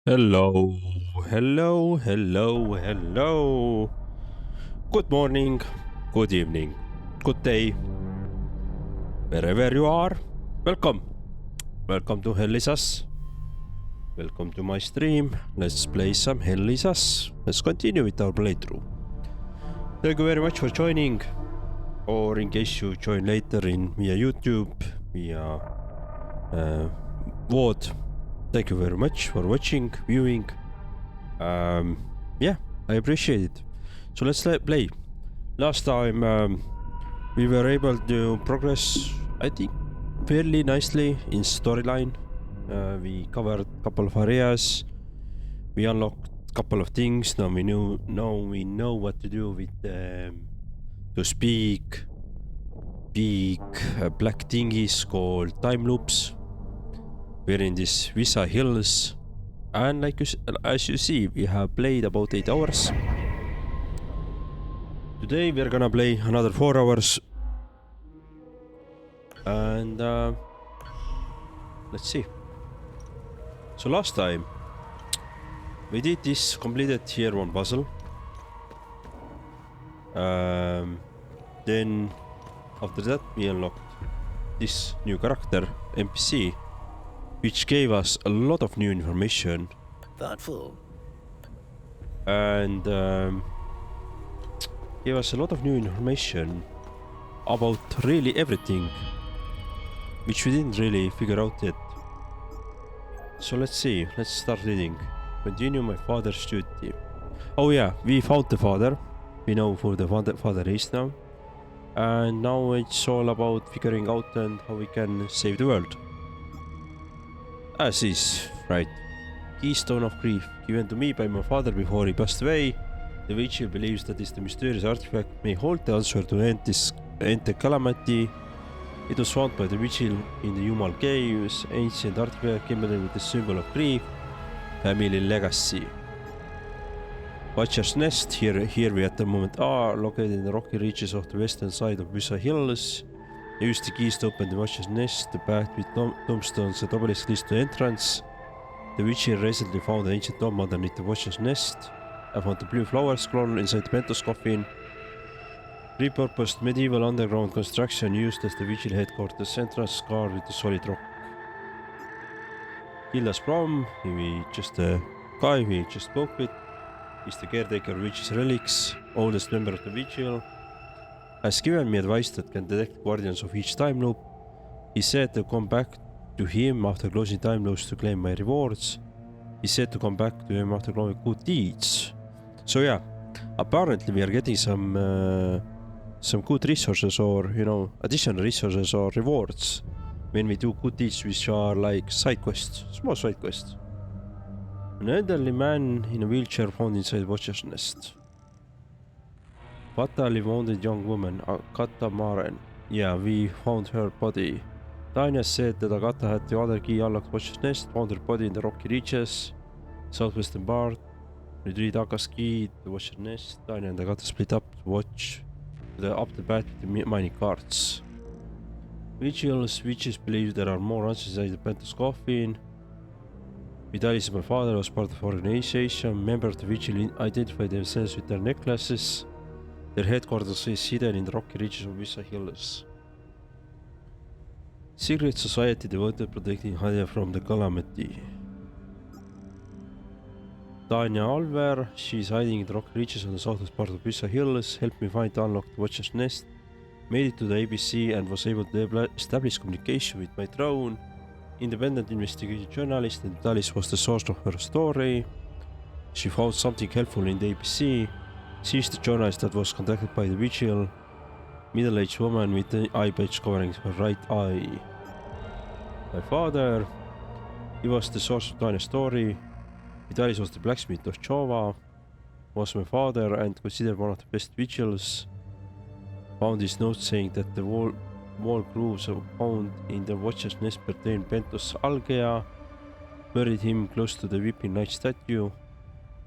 Hello, hello. Good morning, good evening, good day, wherever you are. Welcome. Welcome to hellisus. Welcome to my stream. Let's play some hellisus. Let's continue with our playthrough. Thank you very much for joining. Or in case you join later via YouTube, via VOD. Thank you very much for watching, viewing. Yeah, I appreciate it. So let's play. Last time we were able to progress, I think, fairly nicely in storyline. We covered a couple of areas. We unlocked a couple of things. Now we know what to do with to speak big black thingies called time loops. We're in this Visa Hills, and as you see, we have played about 8 hours. Today we're gonna play another 4 hours. And let's see. So last time we did this, completed here one puzzle. Then after that we unlocked this new character, NPC, which gave us a lot of new information. Thoughtful. And gave us a lot of new information about really everything, which we didn't really figure out yet. So let's see, let's start reading. Continue my father's duty. Oh yeah, we found the father. We know who the father is now. And now it's all about figuring out and how we can save the world. As is, right. Keystone of grief, given to me by my father before he passed away. The Vigil believes that the mysterious artifact may hold the answer to end the calamity. It was found by the Vigil in the Jumal Caves, ancient artifact embedded with the symbol of grief, family legacy. Watcher's Nest, here we at the moment are, located in the rocky reaches of the western side of Visa Hills. Use the keys to open the Watcher's Nest. The path with tombstones and obelisks leads to the entrance. The Vigil recently found an ancient tomb underneath the Watcher's Nest. I found the blue flower scroll inside the Pentos coffin. Repurposed medieval underground construction used as the Vigil headquarters entrance, scarred with the solid rock. Hilda's Prom, the guy we just spoke with, is the caretaker of Vigil's relics, oldest member of the Vigil. Has given me advice that can detect guardians of each time loop. He said to come back to him after closing time loops to claim my rewards. He said to come back to him after claiming good deeds. So yeah, apparently we are getting some good resources, or additional resources or rewards when we do good deeds, which are like side quests, small side quests. An elderly man in a wheelchair found inside Watcher's Nest. Fatally wounded young woman, Agatha Maren. Yeah, we found her body. Tanya said that Agatha had the other key unlocked Watcher's Nest, found her body in the rocky reaches, southwestern part. Retrieved Aga's key to the Watcher's Nest. Tanya and Agatha split up to watch up the path with the mining carts. Vigil's witches believe there are more answers inside the Pentos coffin. Vitalis and my father was part of the organization. Members of the Vigil identified themselves with their necklaces. Their headquarters is hidden in the rocky reaches of Visa Hills. Secret society devoted to protecting Hadia from the calamity. Tanya Alver, she's hiding in the rocky reaches on the southwest part of Visa Hills, helped me find the unlocked Watcher's Nest, made it to the ABC and was able to establish communication with my drone. Independent investigative journalist, and Vitalis was the source of her story. She found something helpful in the ABC. She's the journalist that was contacted by the Vigil. Middle-aged woman with the eye patch covering her right eye. My father, he was the source of Tanya's story. Vitalis was the blacksmith of Java. Was my father and considered one of the best Vigils. Found his note saying that the wall grooves found in the Watcher's Nest pertain Pentos Algea. Buried him close to the Weeping Knight statue.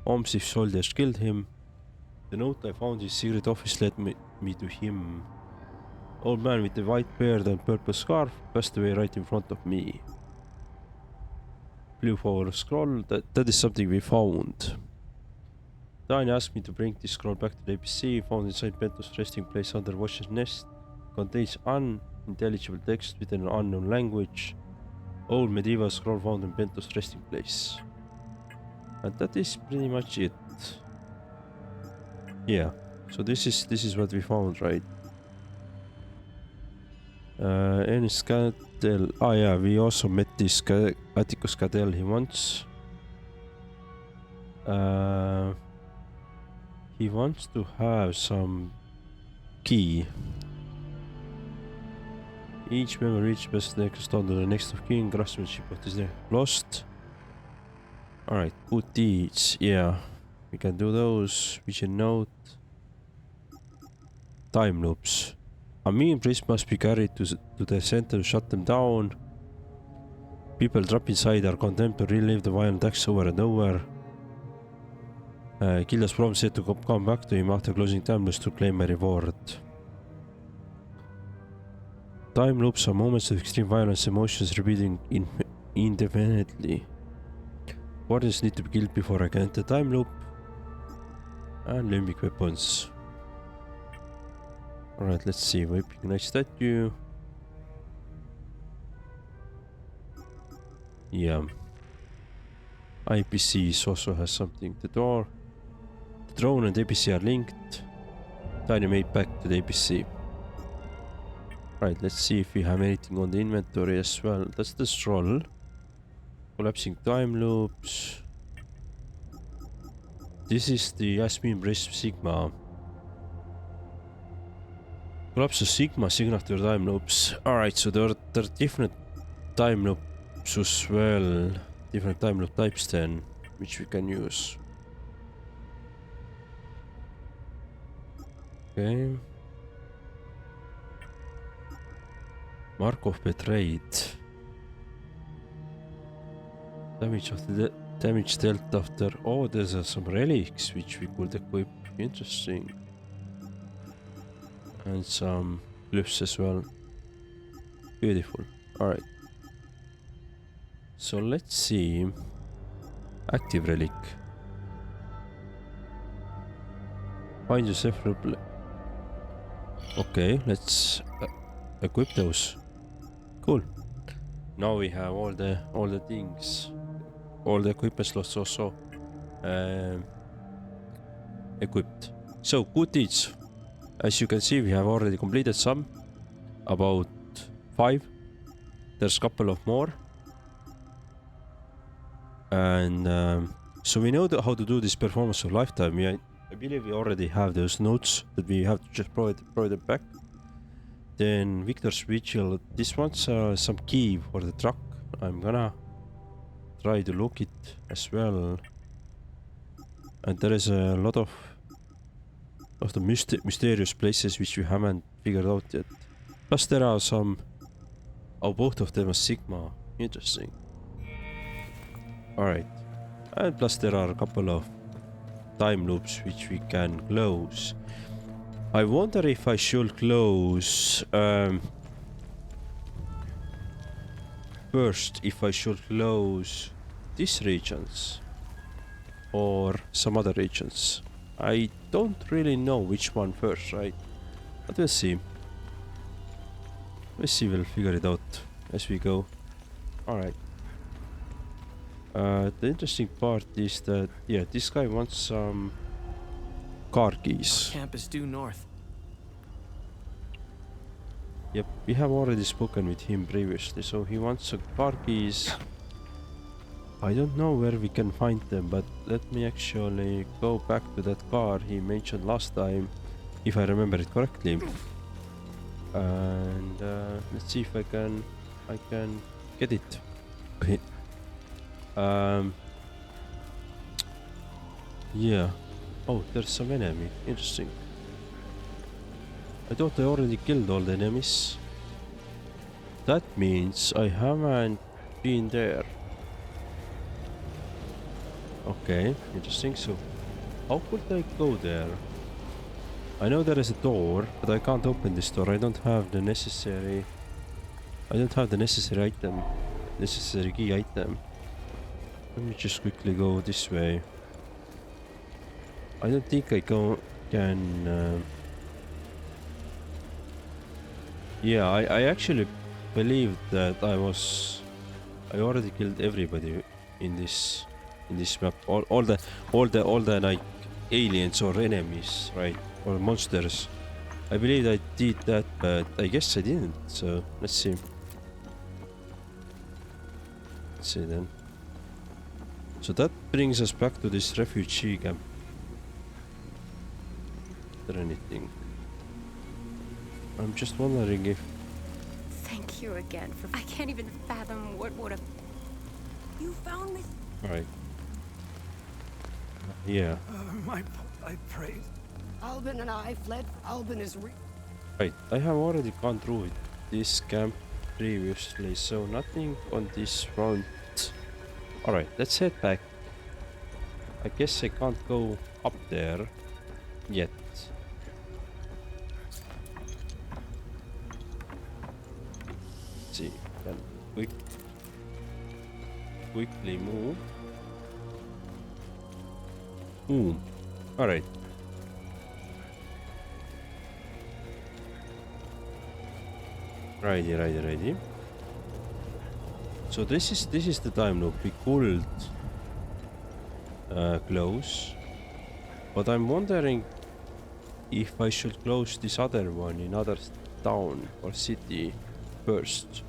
Omsif soldiers killed him. The note I found in his secret office led me to him. Old man with the white beard and purple scarf passed away right in front of me. blue power scroll. That is something we found. Tiny asked me to bring this scroll back to the APC. Found inside Bento's resting place under Watcher's Nest. Contains unintelligible text within an unknown language. Old medieval scroll found in Bento's resting place. And that is pretty much it. Yeah. So this is what we found, right? Ernest Cadell. Ah, yeah, we also met this Atticus Cadell. He wants to have some key. Each member reached best next on to the next of king. Craftsmanship of this lost. Alright, good deeds. Yeah, we can do those. Vision note. Time loops. A mean priest must be carried to the center to shut them down. People trapped inside are condemned to relive the violent acts over and over. Killer's promise said to come back to him after closing time loops to claim a reward. Time loops are moments of extreme violence, emotions repeating indefinitely. Warriors need to be killed before I can enter time loop. And limbic weapons. Alright, let's see. Wiping nice statue. Yeah. IPCs also has something. The door. The drone and APC are linked. Tiny made back to the APC. Right, let's see if we have anything on the inventory as well. That's the stroll. Collapsing time loops. This is the Yasmin Breast Sigma. Collapse of Sigma signature time loops. Alright, so there are different time loops as well. Different time loop types then, which we can use. Okay. Markov betrayed. Damage dealt after. Oh, there's some relics which we could equip. Interesting. And some glyphs as well. Beautiful. Alright. So let's see. Active relic. Find yourself. Okay, let's equip those. Cool. Now we have all the things. All the equipment slots also equipped. So good deeds. As you can see, we have already completed some. About 5. There's a couple of more. And so we know how to do this performance of lifetime. I believe we already have those notes that we have to just provide it back. Then Victor's Vigil. This one's some key for the truck. I'm gonna try to look it as well. And there is a lot of the mysterious places which we haven't figured out yet. Plus there are some. Oh, both of them are Sigma. Interesting. Alright. And plus there are a couple of time loops which we can close. I wonder if I should close first, if I should close these regions or some other regions. I don't really know which one first, right? But we'll see. We'll figure it out as we go. Alright. The interesting part is that, yeah, this guy wants some car keys. Our camp is due north. Yep, we have already spoken with him previously, so he wants some car keys. I don't know where we can find them, but let me actually go back to that car he mentioned last time, if I remember it correctly. And let's see if I can get it. Okay. Yeah. Oh, there's some enemy. Interesting. I thought I already killed all the enemies. That means I haven't been there. Okay, interesting. So, how could I go there? I know there is a door, but I can't open this door. I don't have the necessary item, necessary key item. Let me just quickly go this way. I don't think I can. Yeah, I actually believe that I already killed everybody in this map. All the like aliens or enemies, right? Or monsters. I believe I did that, but I guess I didn't. So let's see. Let's see then. So that brings us back to this refugee camp. Is there anything? I'm just wondering if... Thank you again for... I can't even fathom what would have... You found me? Alright. Yeah. I prayed. Albin and I fled. Albin is Right. I have already gone through this camp previously, so nothing on this front. Alright, let's head back. I guess I can't go up there yet. Let's see, can quickly move. Boom. Alright. Righty. So this is the time loop. We could close, but I'm wondering if I should close this other one in other town or city first.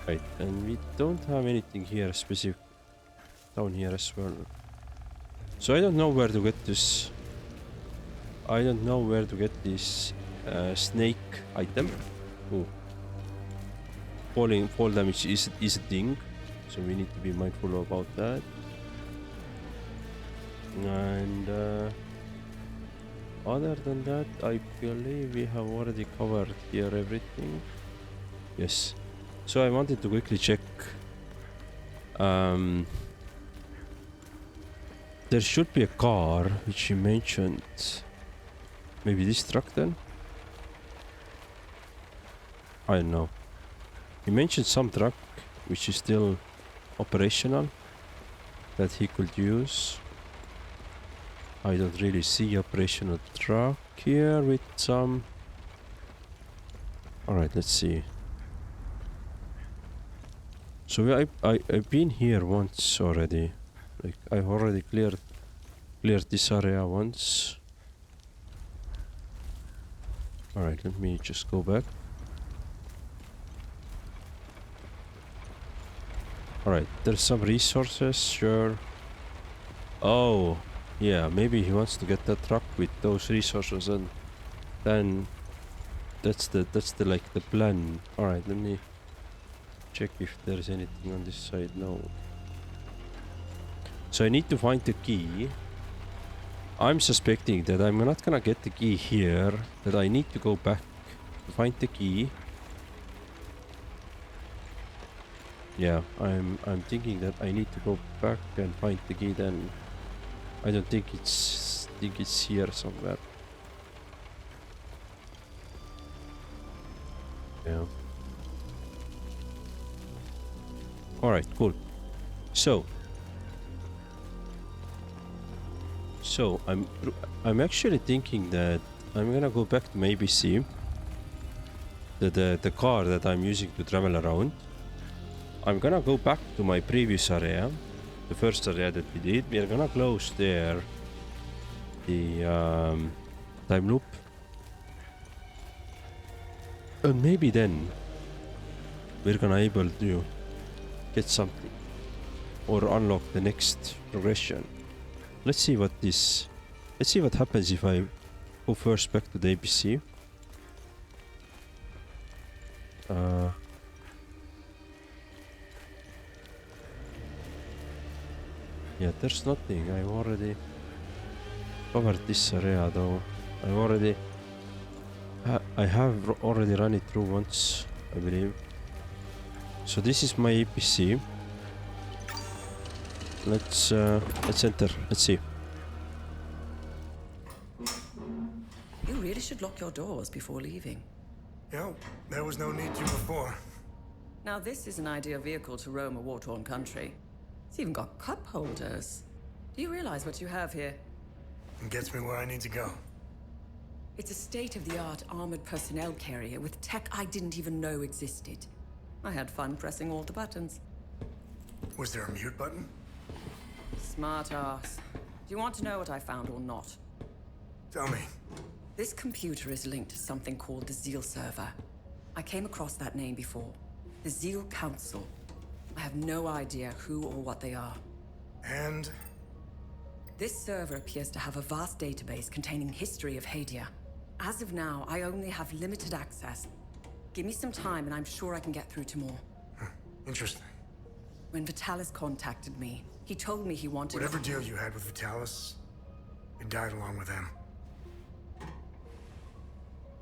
Right, and we don't have anything here specific down here as well. So I don't know where to get this. I don't know where to get this snake item. Oh. Fall damage is a thing, so we need to be mindful about that. And other than that, I believe we have already covered here everything. Yes. So I wanted to quickly check. There should be a car which you mentioned. Maybe this truck then? I don't know. He mentioned some truck which is still operational that he could use. I don't really see operational truck here with some... Alright, let's see. So I've been here once already. Like I've already cleared this area once. Alright, let me just go back. Alright, there's some resources, sure. Oh, yeah, maybe he wants to get that truck with those resources, and then that's the like the plan. Alright, let me check if there's anything on this side. No. So I need to find the key. I'm suspecting that I'm not gonna get the key here, that I need to go back to find the key. Yeah, I'm thinking that I need to go back and find the key then. I don't think it's here somewhere. Yeah. Alright, cool. So I'm actually thinking that I'm gonna go back to my ABC. The car that I'm using to travel around. I'm gonna go back to my previous area, the first area that we did. We are gonna close there the time loop, and maybe then we're gonna able to get something or unlock the next progression. Let's see what happens if I go first back to the ABC. Yeah, there's nothing. I've already covered this area though. I have already run it through once, I believe. So this is my APC. Let's enter. Let's see. You really should lock your doors before leaving. Yeah, there was no need to before. Now this is an ideal vehicle to roam a war-torn country. It's even got cup holders. Do you realize what you have here? It gets me where I need to go. It's a state-of-the-art armored personnel carrier with tech I didn't even know existed. I had fun pressing all the buttons. Was there a mute button? Smart ass. Do you want to know what I found or not? Tell me. This computer is linked to something called the Zeal server. I came across that name before. The Zeal Council. I have no idea who or what they are. And? This server appears to have a vast database containing history of Hadia. As of now, I only have limited access. Give me some time and I'm sure I can get through to more. Interesting. When Vitalis contacted me, he told me he wanted... Whatever deal you had with Vitalis, it died along with him.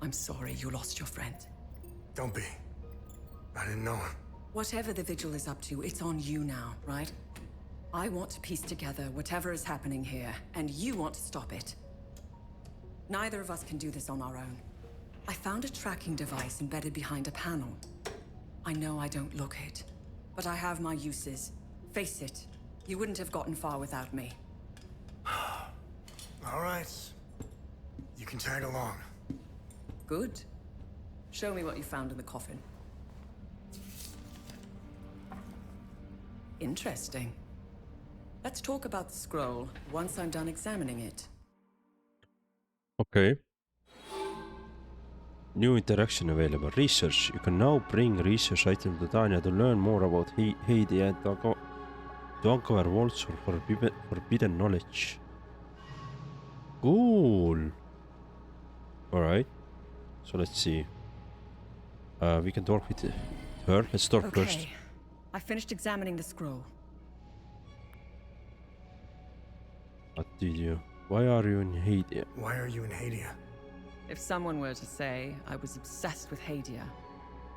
I'm sorry you lost your friend. Don't be. I didn't know him. Whatever the Vigil is up to, it's on you now, right? I want to piece together whatever is happening here, and you want to stop it. Neither of us can do this on our own. I found a tracking device embedded behind a panel. I know I don't look it, but I have my uses. Face it, you wouldn't have gotten far without me. All right. You can tag along. Good. Show me what you found in the coffin. Interesting. Let's talk about the scroll once I'm done examining it. Okay. New interaction available. Research. You can now bring research item to Tanya to learn more about Heidi and to uncover vaults or forbidden knowledge. Cool. Alright. So let's see. We can talk with her. Let's talk first. Okay. I finished examining the scroll. What did you... Why are you in Hadia? Why are you in Hadia? If someone were to say I was obsessed with Hadia,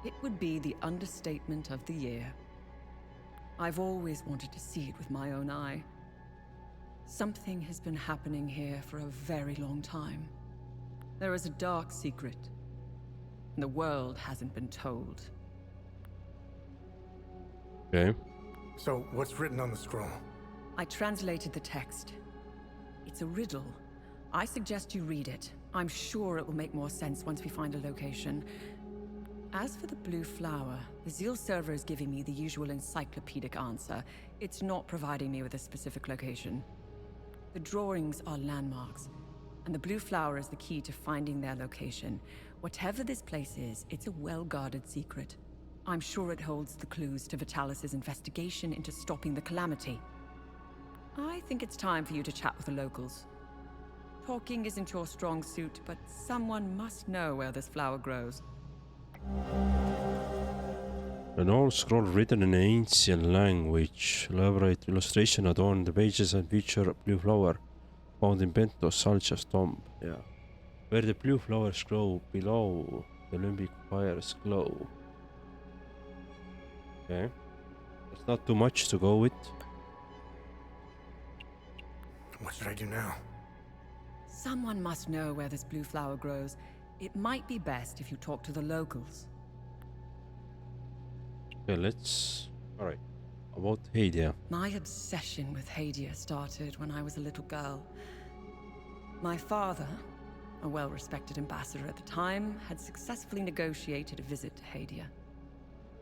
it would be the understatement of the year. I've always wanted to see it with my own eye. Something has been happening here for a very long time. There is a dark secret, and the world hasn't been told. Okay. So, what's written on the scroll? I translated the text. It's a riddle. I suggest you read it. I'm sure it will make more sense once we find a location. As for the blue flower, the Zeal server is giving me the usual encyclopedic answer. It's not providing me with a specific location. The drawings are landmarks, and the blue flower is the key to finding their location. Whatever this place is, it's a well-guarded secret. I'm sure it holds the clues to Vitalis' investigation into stopping the calamity. I think it's time for you to chat with the locals. Talking isn't your strong suit, but someone must know where this flower grows. An old scroll written in an ancient language. Elaborate illustration adorn the pages and feature a blue flower found in Bento Salcia's tomb. Yeah. Where the blue flowers grow below the limbic fires glow. Okay. That's not too much to go with. What should I do now? Someone must know where this blue flower grows. It might be best if you talk to the locals. Okay, let's... Alright. About Hadia. My obsession with Hadia started when I was a little girl. My father, a well-respected ambassador at the time, had successfully negotiated a visit to Hadia.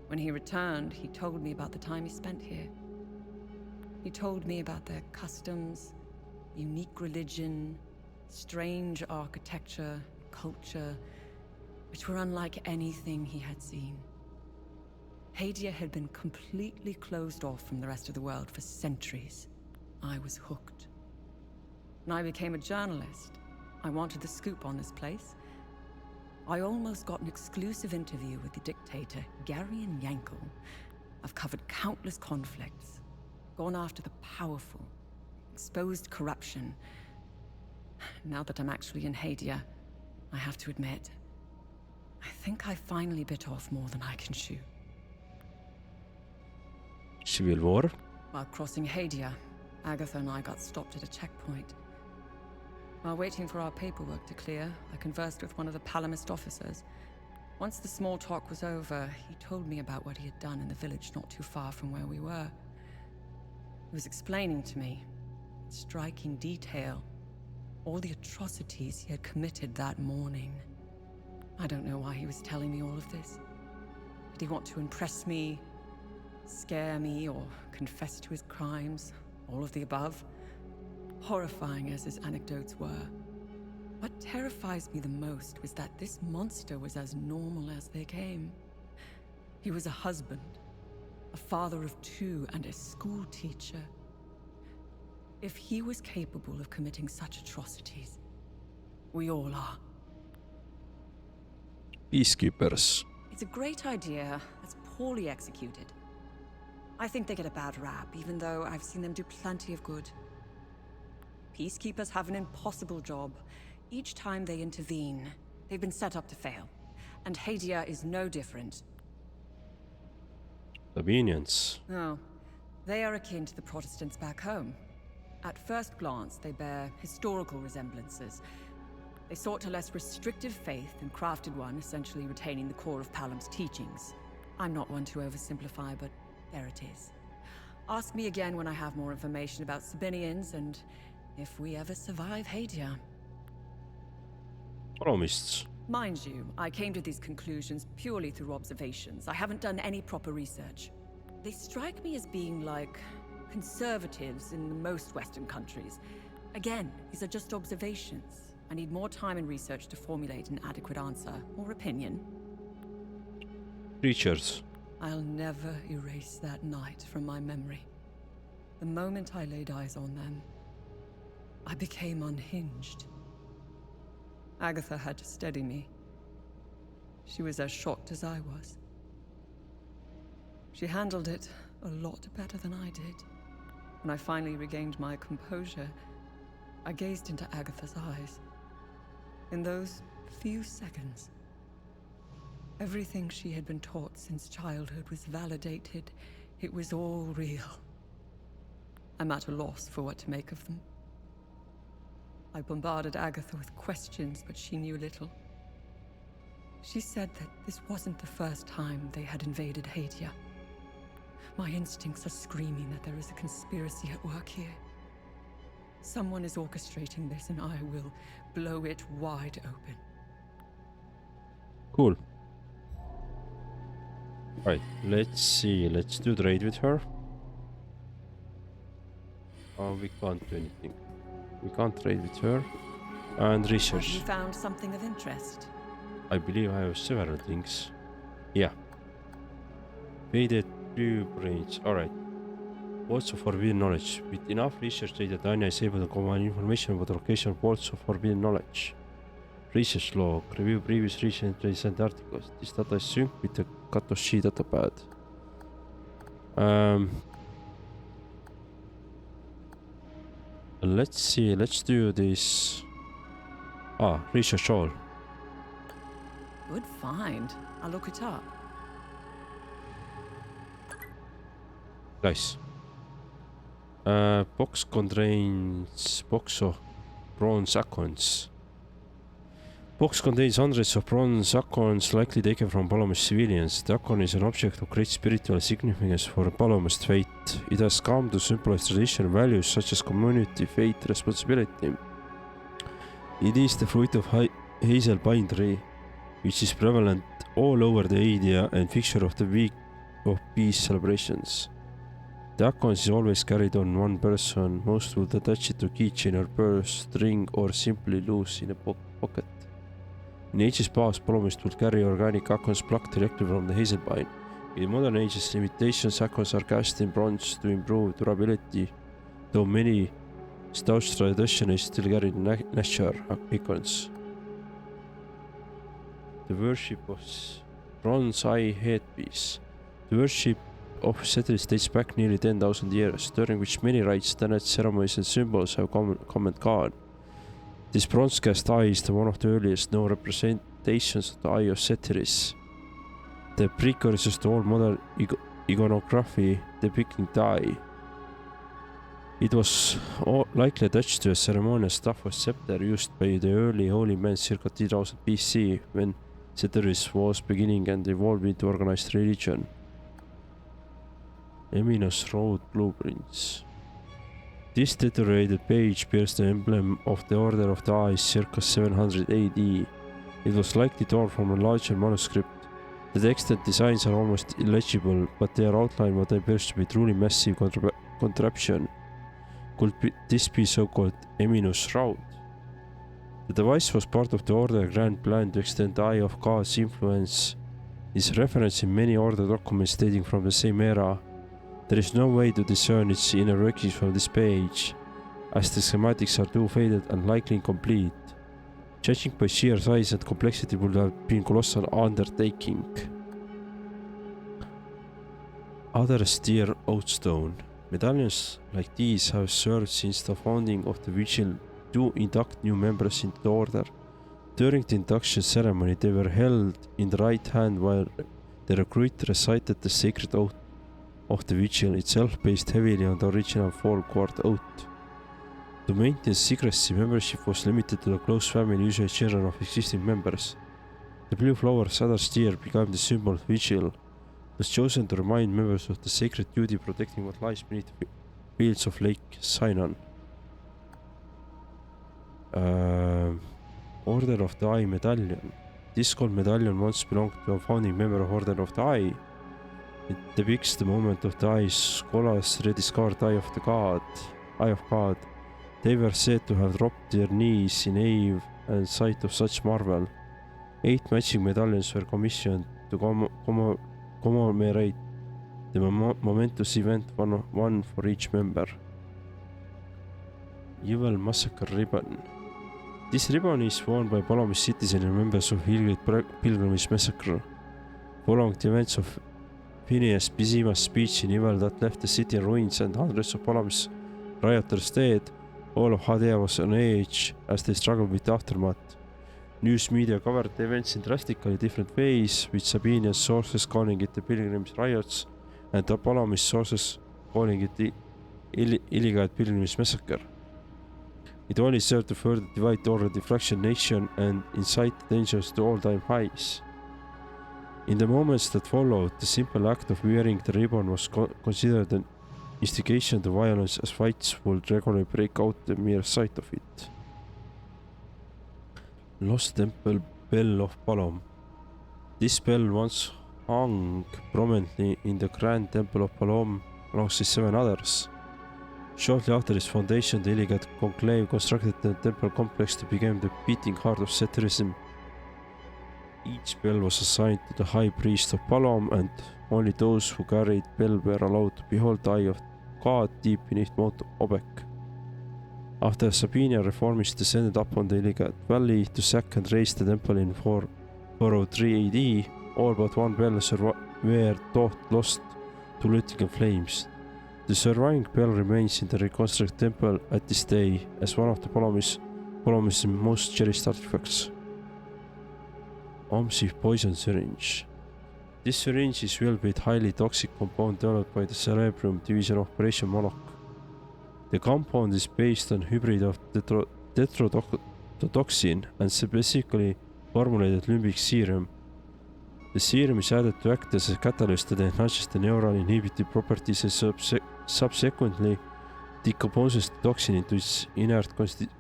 When he returned, he told me about the time he spent here. He told me about their customs, unique religion, strange architecture, culture, which were unlike anything he had seen. Hadia had been completely closed off from the rest of the world for centuries. I was hooked. When I became a journalist, I wanted the scoop on this place. I almost got an exclusive interview with the dictator, Garion Yankel. I've covered countless conflicts, gone after the powerful, exposed corruption. Now that I'm actually in Hadia, I have to admit, I think I finally bit off more than I can chew. Civil War? While crossing Hadia, Agatha and I got stopped at a checkpoint. While waiting for our paperwork to clear, I conversed with one of the Palamist officers. Once the small talk was over, he told me about what he had done in the village not too far from where we were. He was explaining to me, in striking detail, all the atrocities he had committed that morning. I don't know why he was telling me all of this. Did he want to impress me, scare me, or confess to his crimes? All of the above? Horrifying as his anecdotes were, what terrifies me the most was that this monster was as normal as they came. He was a husband, a father of 2, and a school teacher. If he was capable of committing such atrocities, we all are. Peacekeepers. It's a great idea that's poorly executed. I think they get a bad rap, even though I've seen them do plenty of good. Peacekeepers have an impossible job. Each time they intervene, they've been set up to fail. And Hadia is no different. Convenience. No, they are akin to the Protestants back home. At first glance, they bear historical resemblances. They sought a less restrictive faith and crafted one, essentially retaining the core of Palam's teachings. I'm not one to oversimplify, but there it is. Ask me again when I have more information about Sabinians and if we ever survive Hadia. Promised. Mind you, I came to these conclusions purely through observations. I haven't done any proper research. They strike me as being like conservatives in most Western countries. Again, these are just observations. I need more time and research to formulate an adequate answer or opinion. Creatures. I'll never erase that night from my memory. The moment I laid eyes on them, I became unhinged. Agatha had to steady me. She was as shocked as I was. She handled it a lot better than I did. When I finally regained my composure, I gazed into Agatha's eyes. In those few seconds, everything she had been taught since childhood was validated. It was all real. I'm at a loss for what to make of them. I bombarded Agatha with questions, but she knew little. She said that this wasn't the first time they had invaded Hadia. My instincts are screaming that there is a conspiracy at work here. Someone is orchestrating this, and I will blow it wide open. Cool. Right, let's see. Let's do trade with her. Oh, we can't do anything. We can't trade with her. And research. Have you found something of interest? I believe I have several things. Yeah. Faded blue brains. Alright. Vaults of Forbidden Knowledge. With enough research data, Tanya is able to combine information about the location of Vaults of Forbidden Knowledge. Research log. Review previous recently sent articles. This data is synced with the Katoshi datapad. Let's see. Let's do this. Research all. Good find. I'll look it up. Nice. Box contains box of bronze icons. Box contains hundreds of bronze icons likely taken from Palomas civilians. The icon is an object of great spiritual significance for Palomas faith. It has come to symbolize traditional values such as community, faith, responsibility. It is the fruit of hazel pine tree, which is prevalent all over the area and feature of the week of peace celebrations. The icon is always carried on one person. Most would attach it to keychain or purse, ring, or simply loose in a pocket. In ages past, Palomists would carry organic icons plucked directly from the hazel pine. In modern ages, imitations icons are cast in bronze to improve durability, though many staunch traditionists still carry natural icons. The worship of bronze eye headpiece. The worship of settlers dates back nearly 10,000 years, during which many rites, tenets, ceremonies, and symbols have come and gone. This bronze cast eye is one of the earliest known representations of the eye of Ceteris, the precursors to all modern iconography depicting the eye. It was likely attached to a ceremonial staff or scepter used by the early holy men circa 3000 BC, when Ceteris was beginning and evolved into organized religion. Eminous Road Blueprints. This deteriorated page bears the emblem of the Order of the Eye circa 700 AD. It was likely torn from a larger manuscript. The text and designs are almost illegible, but they are outlined what appears to be truly massive contraption. Could this be so-called Eminous Road? The device was part of the Order grand plan to extend the Eye of God's influence. It is referenced in many Order documents dating from the same era. There is no way to discern its inner workings from this page, as the schematics are too faded and likely incomplete. Judging by sheer size and complexity would have been a colossal undertaking. Other Steer Oatstone. Medallions like these have served since the founding of the Vigil to induct new members into the Order. During the induction ceremony, they were held in the right hand while the recruit recited the sacred oath of the Vigil, itself based heavily on the original four-quart oath. To maintain secrecy, membership was limited to the close family, usually children of existing members. The blue flower Sadar Steer became the symbol of Vigil. It was chosen to remind members of the sacred duty protecting what lies beneath the fields of Lake Sinon. Order of the Eye Medallion. This gold medallion once belonged to a founding member of Order of the Eye. It depicts the moment of the Eye's scholars rediscovered Eye of God. They were said to have dropped their knees in awe and sight of such marvel. 8 matching medallions were commissioned to commemorate the momentous event, one for each member. Jewel Massacre Ribbon. This ribbon is worn by Palomis citizens and members of Hiilgate Pilgrimage Massacre. Following the events of Phineas Pisima's speech in Jewel that left the city in ruins and hundreds of Palomis rioters dead, all of Hadea was on edge as they struggled with the aftermath. News media covered the events in drastically different ways, with Sabinian sources calling it the Pilgrimage riots and the Palomis sources calling it the Hiilgate Pilgrimage Massacre. It only served to further divide the already fractured nation and incite the dangers to all-time highs. In the moments that followed, the simple act of wearing the ribbon was considered an instigation to violence, as fights would regularly break out the mere sight of it. Lost Temple Bell of Palom. This bell once hung prominently in the Grand Temple of Palom alongside 7 others. Shortly after its foundation, the Hiilgate Conclave constructed the temple complex to become the beating heart of Ceterism. Each bell was assigned to the High Priest of Palom, and only those who carried bell were allowed to behold the Eye of God deep beneath Mount Obek. After Sabinian reformists descended upon the Hiilgate Valley to sack and raise the temple in 403 AD, all but one bell were thought lost to looting and flames. The surviving bell remains in the reconstructed temple at this day as one of the Palomis' most cherished artifacts. Omsi Poison Syringe. This syringe is filled with highly toxic compound developed by the Cerebrum Division of Operation Monarch. The compound is based on hybrid of tetrodotoxin and specifically formulated limbic serum. The serum is added to act as a catalyst that enhances the neural inhibitive properties and subsequently decomposes the toxin into its inert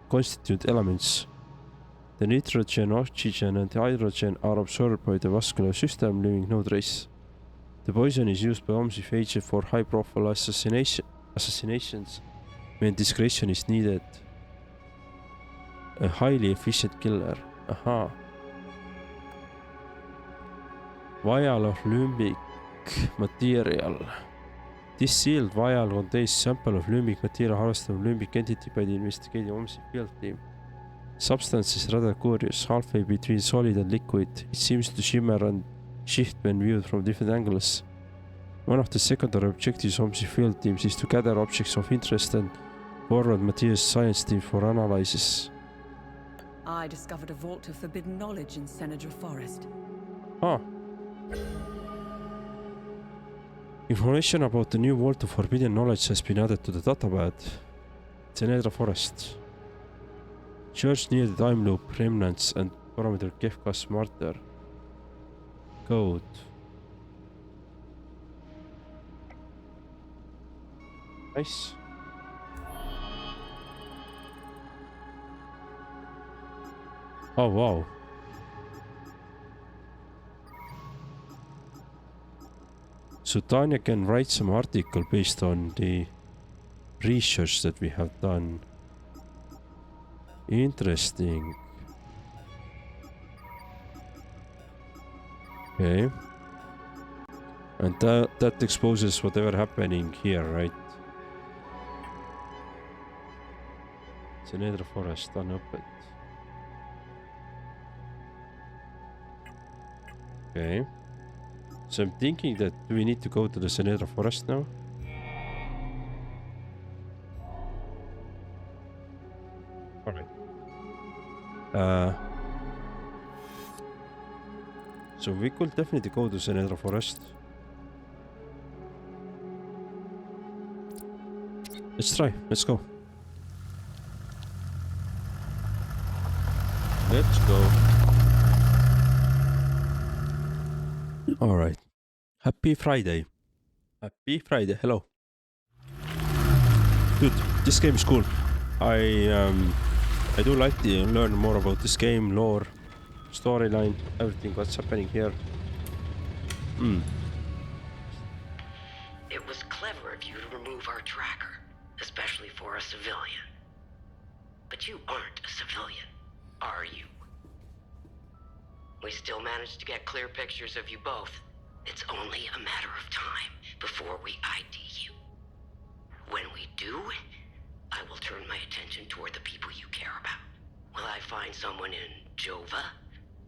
constituent elements. The nitrogen, oxygen, and hydrogen are absorbed by the vascular system, leaving no trace. The poison is used by Omsi agents for high-profile assassinations when discretion is needed. A highly efficient killer. Aha. Vial of limbic material. This sealed vial contains sample of limbic material harvested from limbic entity by the investigating Omsi field team. Substance is rather curious, halfway between solid and liquid. It seems to shimmer and shift when viewed from different angles. One of the secondary objectives of Omsi field teams is to gather objects of interest and forward materials science team for analysis. I discovered a vault of forbidden knowledge in Seneca Forest. Ah. Information about the new vault of forbidden knowledge has been added to the database. Seneca Forest. Church near the time loop, remnants, and parameter Kefka's martyr. code. Nice. Oh wow. So Tanya can write some article based on the research that we have done. Interesting. Okay. And that exposes whatever happening here, right? Senedra forest unopened. Okay. So I'm thinking that do we need to go to the Senedra forest now? Alright. So we could definitely go to Senedra forest. Let's try. Let's go. Let's go. Alright. Happy Friday. Happy Friday. Hello. Dude, this game is cool. I do like to learn more about this game, lore, storyline, everything what's happening here. It was clever of you to remove our tracker, especially for a civilian. But you aren't a civilian, are you? We still managed to get clear pictures of you both. It's only a matter of time before we ID you. When we do, I will turn my attention toward the people you care about. Will I find someone in Jova?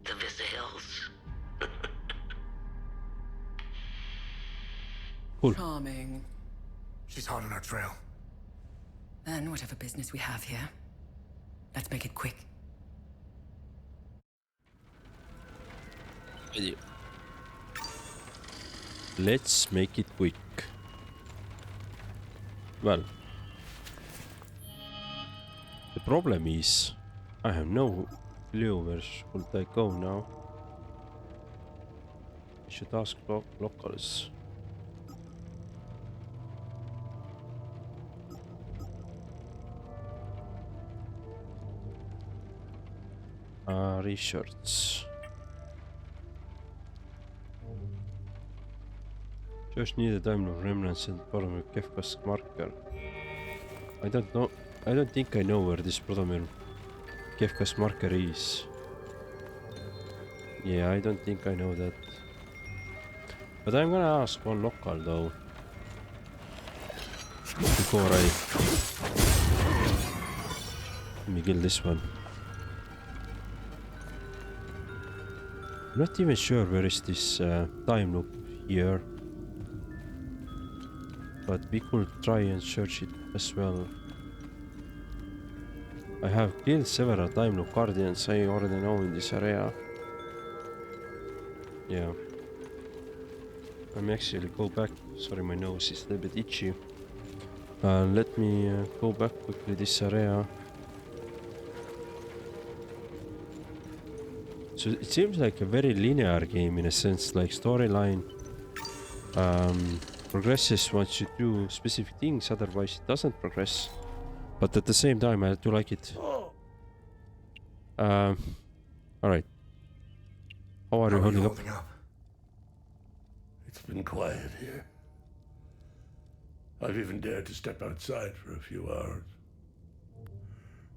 The Vista Hills? Cool. Charming. She's hot on our trail. Then whatever business we have here, let's make it quick. Let's make it quick. Well, the problem is I have no clue where should I go now. I should ask locals. Research. Just need a time of remnants and Prodomir Kefka's marker. I don't know. I don't think I know where this Prodomir Kefka's marker is. Yeah, I don't think I know that. But I'm gonna ask one local though. Before I... Let me kill this one. I'm not even sure where is this time loop here. But we could try and search it as well. I have killed several time loop guardians I already know in this area. Yeah. Let me actually go back. Sorry, my nose is a little bit itchy. Let me go back quickly this area. So it seems like a very linear game in a sense, like storyline progresses once you do specific things, otherwise it doesn't progress. But at the same time, I do like it. Alright. How are you holding up? It's been quiet here. I've even dared to step outside for a few hours.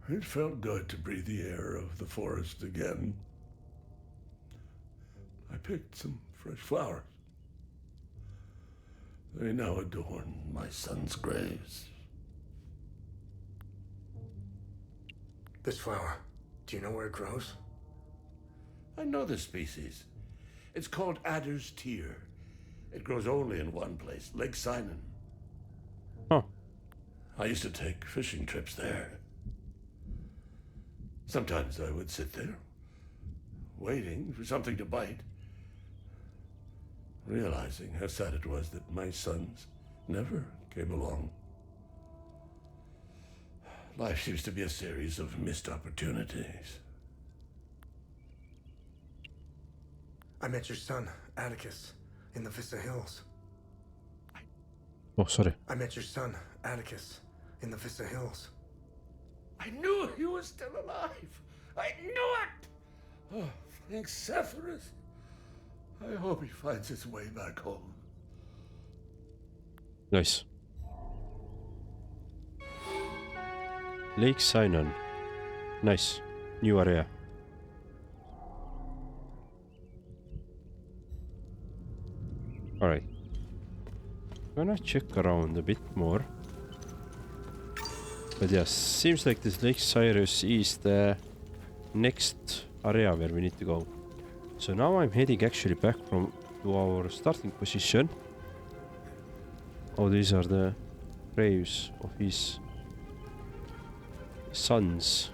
It felt good to breathe the air of the forest again. I picked some fresh flowers. They now adorn my sons' graves. This flower, do you know where it grows? I know the species. It's called Adder's Tear. It grows only in one place, Lake Sinon. Huh. I used to take fishing trips there. Sometimes I would sit there, waiting for something to bite, realizing how sad it was that my sons never came along. Life seems to be a series of missed opportunities. I met your son, Atticus, in the Vista Hills. Oh, sorry. I met your son, Atticus, in the Vista Hills. I knew he was still alive. I knew it. Oh, thanks, Sephiroth. I hope he finds his way back home. Nice. Lake Sinon. Nice. New area. Alright. Gonna check around a bit more. But yes, seems like this Lake Cyrus is the next area where we need to go. So now I'm heading actually back to our starting position. Oh, these are the graves of his sons.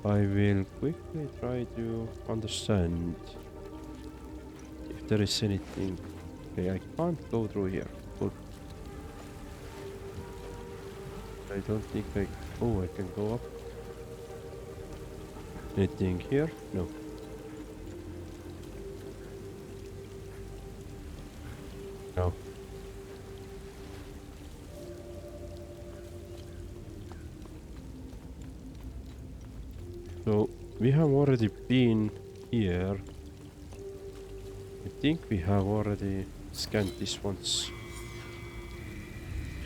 I will quickly try to understand if there is anything. Okay, I can't go through here. Good. I don't think I... Oh, I can go up. Anything here? No. No. So, we have already been here. I think we have already scanned this once.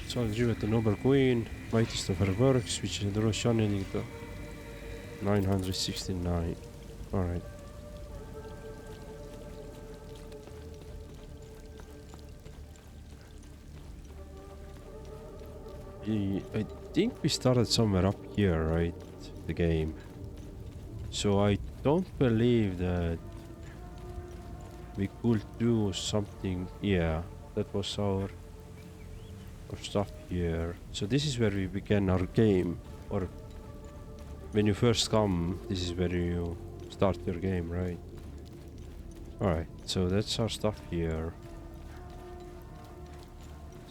So I'll give it the Noble Queen, mightiest of her works, which is the rose channeling the 969. Alright. I think we started somewhere up here, right? The game. So I don't believe that we could do something. Yeah, that was our stuff here. So this is where we began our game, or when you first come, this is where you start your game, right? Alright, so that's our stuff here.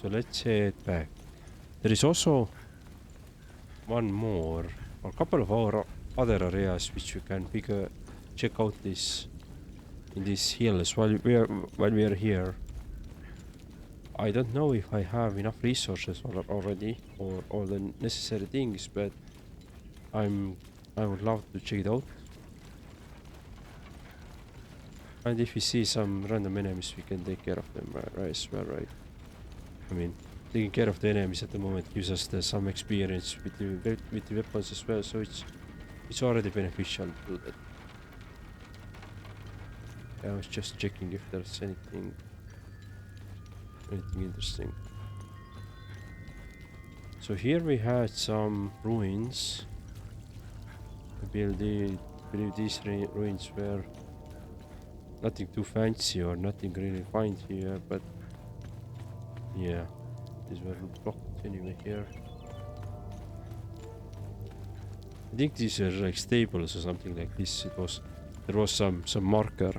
So let's head back. There is also one more, or a couple of our other areas which we can check out this in these hills while we are here. I don't know if I have enough resources already or all the necessary things, but I would love to check it out. And if we see some random enemies, we can take care of them as well, right? I mean, taking care of the enemies at the moment gives us some experience with the weapons as well, so it's already beneficial to do that. I was just checking if there's anything interesting. So here we had some ruins. I believe these ruins were nothing too fancy or nothing really fine here, but yeah, these were blocked anyway here. I think these are like stables or something like this. There was some marker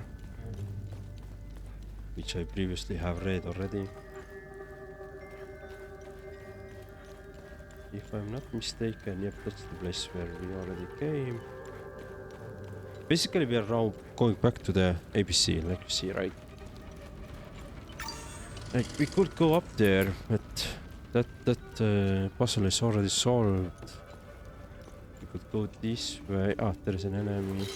which I previously have read already. If I'm not mistaken, yep, that's the place where we already came. Basically, we are now going back to the ABC, like you see, right? Like, we could go up there, but that puzzle is already solved. We could go this way. Ah, there is an enemy.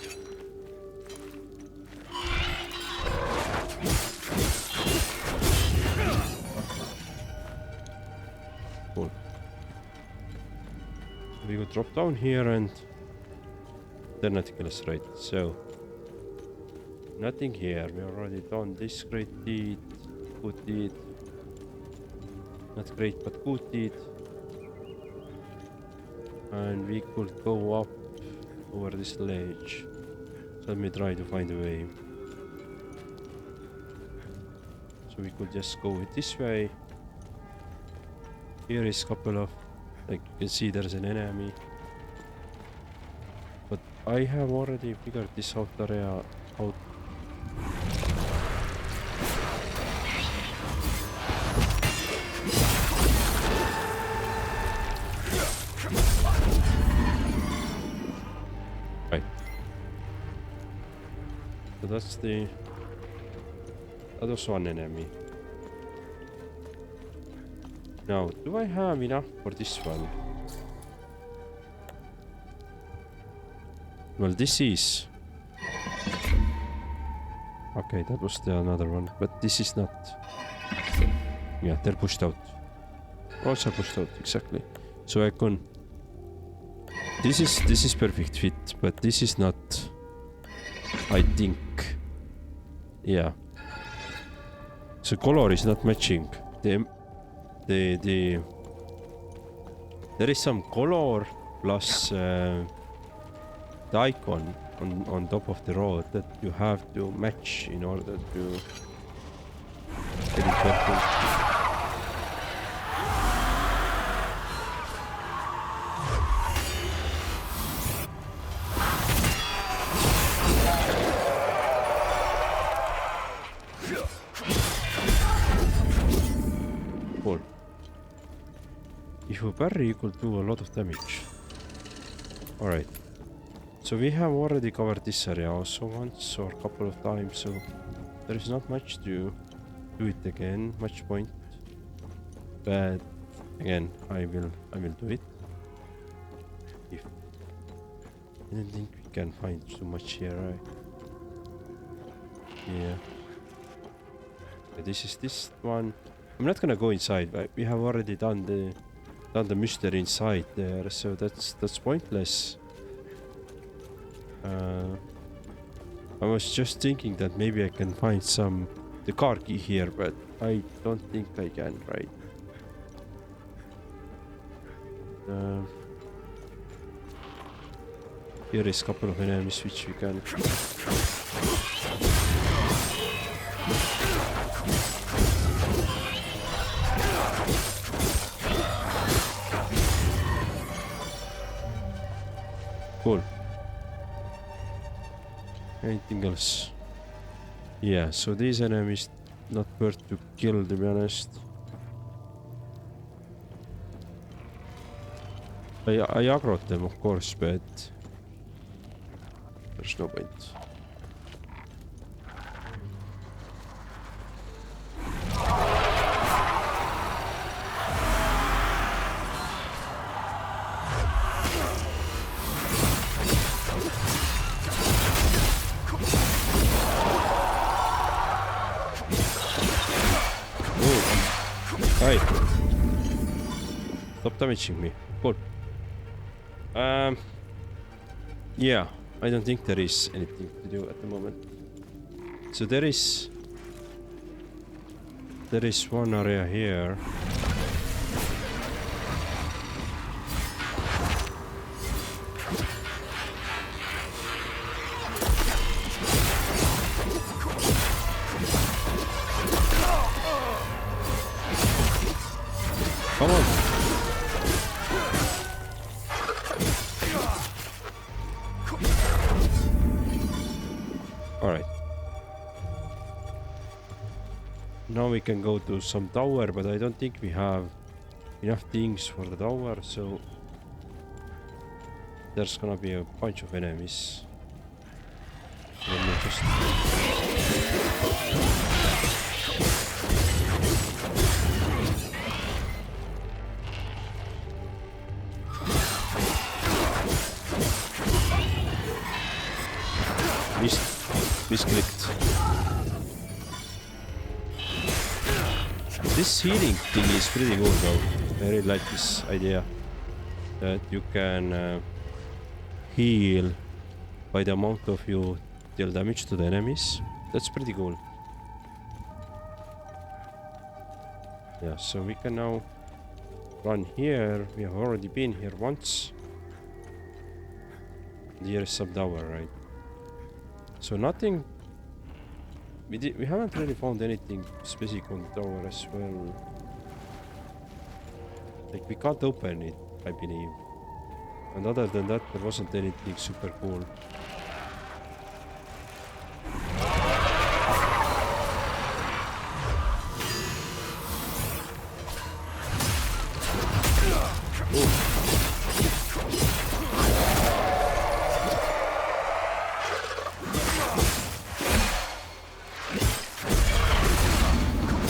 Cool. We could drop down here and then nothing else, right? So nothing here. We already done this great deed, good deed. Not great, but good deed. And we could go up over this ledge. So let me try to find a way. So we could just go it this way. Here is a couple of, like you can see, there's an enemy. But I have already figured this out area out. Right. that's the... That was one enemy. Now, do I have enough for this one? Well, this is... Okay, that was the another one, but this is not... Yeah, they're pushed out. Also pushed out, exactly. So I can... This is perfect fit, but this is not... I think... Yeah. So color is not matching. There is some color plus the icon on top of the road that you have to match in order to get it working. Cool. If you parry, you could do a lot of damage. Alright. So we have already covered this area also once or a couple of times, so there is not much to do it again, much point. But again, I will do it. If I don't think we can find too much here, right? Yeah. This is this one. I'm not gonna go inside, but we have already done the mystery inside there, so that's pointless. I was just thinking that maybe I can find the car key here, but I don't think I can, right? Here is a couple of enemies which we can... Cool. Anything else? Yeah, so these enemies not worth to kill, to be honest. I aggroed them, of course, but there's no point. Stop damaging me. Cool. Yeah, I don't think there is anything to do at the moment. So there is one area here. Come on. Alright. Now we can go to some tower, but I don't think we have enough things for the tower, so there's gonna be a bunch of enemies. Let me just... Misclicked. This healing thing is pretty cool though. I really like this idea that you can heal by the amount of you deal damage to the enemies. That's pretty cool. Yeah, so we can now run here. We have already been here once. Here is some tower, right? So nothing. We haven't really found anything specific on the tower as well. Like we can't open it, I believe. And other than that, there wasn't anything super cool. Ooh.